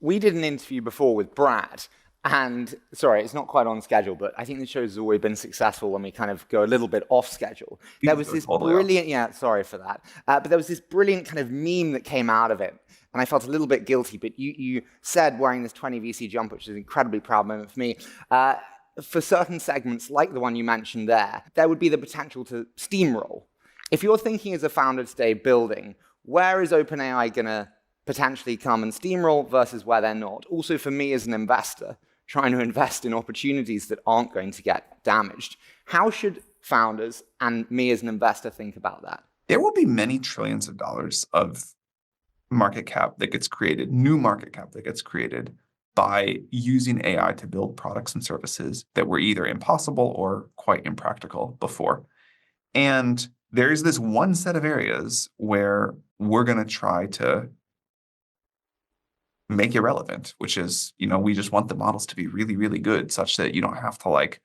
We did an interview before with Brad, and sorry, it's not quite on schedule, but I think the show's always been successful when we kind of go a little bit off schedule. There You was go this totally off. brilliant, yeah, sorry for that, but there was this brilliant kind of meme that came out of it, and I felt a little bit guilty, but you said wearing this 20 VC jump, which is an incredibly proud moment for me, for certain segments like the one you mentioned there would be the potential to steamroll. If you're thinking as a founder today building, where is OpenAI going to potentially come and steamroll versus where they're not? Also for me as an investor, trying to invest in opportunities that aren't going to get damaged. How should founders and me as an investor think about that? There will be many trillions of dollars of market cap that gets created, new market cap that gets created by using AI to build products and services that were either impossible or quite impractical before. And there's this one set of areas where we're going to try to make irrelevant, which is, we just want the models to be really, really good such that you don't have to like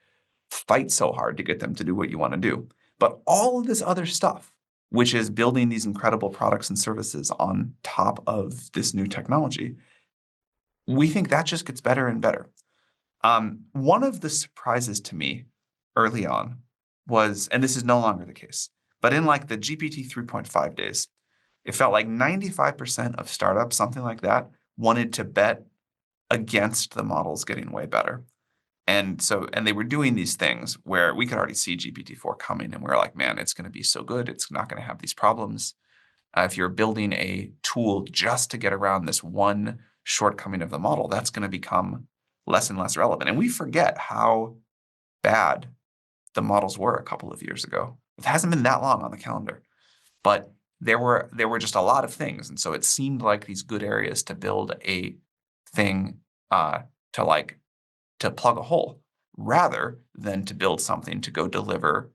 fight so hard to get them to do what you want to do. But all of this other stuff, which is building these incredible products and services on top of this new technology, we think that just gets better and better. One of the surprises to me early on was, and this is no longer the case, but in like the GPT 3.5 days, it felt like 95% of startups, something like that, wanted to bet against the models getting way better. And they were doing these things where we could already see GPT-4 coming, and we were like, man, it's going to be so good. It's not going to have these problems. If you're building a tool just to get around this one shortcoming of the model, that's going to become less and less relevant. And we forget how bad the models were a couple of years ago. It hasn't been that long on the calendar, but there were just a lot of things. And so it seemed like these good areas to build a thing to plug a hole rather than to build something to go deliver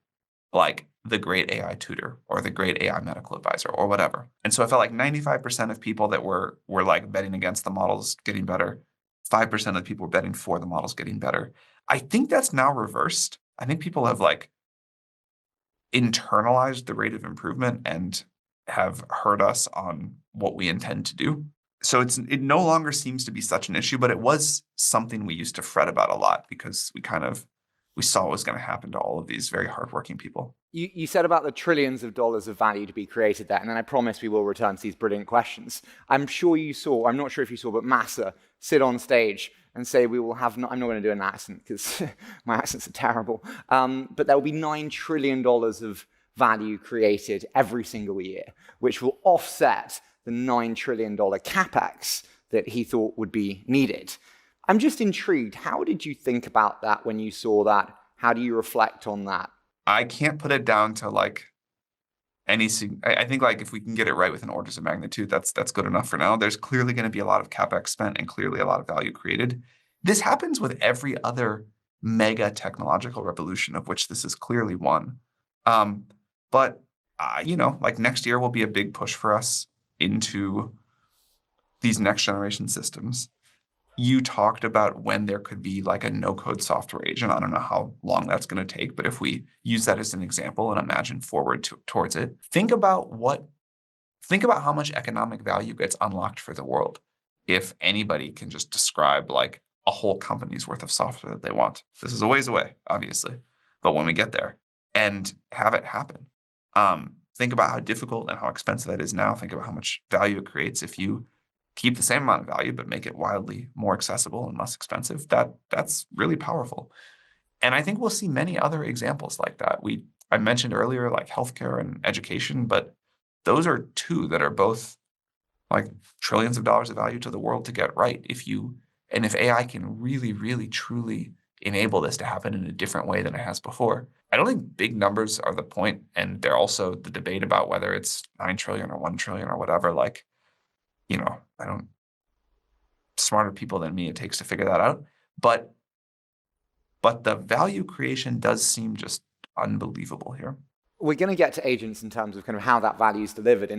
like the great AI tutor or the great AI medical advisor or whatever. And so I felt like 95% of people that were like betting against the models getting better, 5% of people were betting for the models getting better. I think that's now reversed. I think people have like internalized the rate of improvement and have heard us on what we intend to do. So it no longer seems to be such an issue, but it was something we used to fret about a lot because we saw what was going to happen to all of these very hardworking people. You said about the trillions of dollars of value to be created there, and then I promise we will return to these brilliant questions. I'm sure you saw, I'm not sure if you saw, but Massa sit on stage and say we will have, I'm not going to do an accent because my accents are terrible, but there will be $9 trillion of value created every single year, which will offset the $9 trillion capex that he thought would be needed. I'm just intrigued. How did you think about that when you saw that? How do you reflect on that? I can't put it down to like I think like if we can get it right within orders of magnitude, that's good enough for now. There's clearly going to be a lot of capex spent and clearly a lot of value created. This happens with every other mega technological revolution, of which this is clearly one. But like next year will be a big push for us into these next generation systems. You talked about when there could be like a no-code software agent. I don't know how long that's going to take, but if we use that as an example and imagine forward towards it, think about how much economic value gets unlocked for the world if anybody can just describe like a whole company's worth of software that they want. This is a ways away, obviously, but when we get there and have it happen, think about how difficult and how expensive that is now. Think about how much value it creates if you keep the same amount of value, but make it wildly more accessible and less expensive. That's really powerful. And I think we'll see many other examples like that. I mentioned earlier, like healthcare and education, but those are two that are both like trillions of dollars of value to the world to get right. If AI can really, really, truly enable this to happen in a different way than it has before. I don't think big numbers are the point, and they're also the debate about whether it's 9 trillion or 1 trillion or whatever. Like, I don't smarter people than me it takes to figure that out. But the value creation does seem just unbelievable here. We're going to get to agents in terms of kind of how that value is delivered.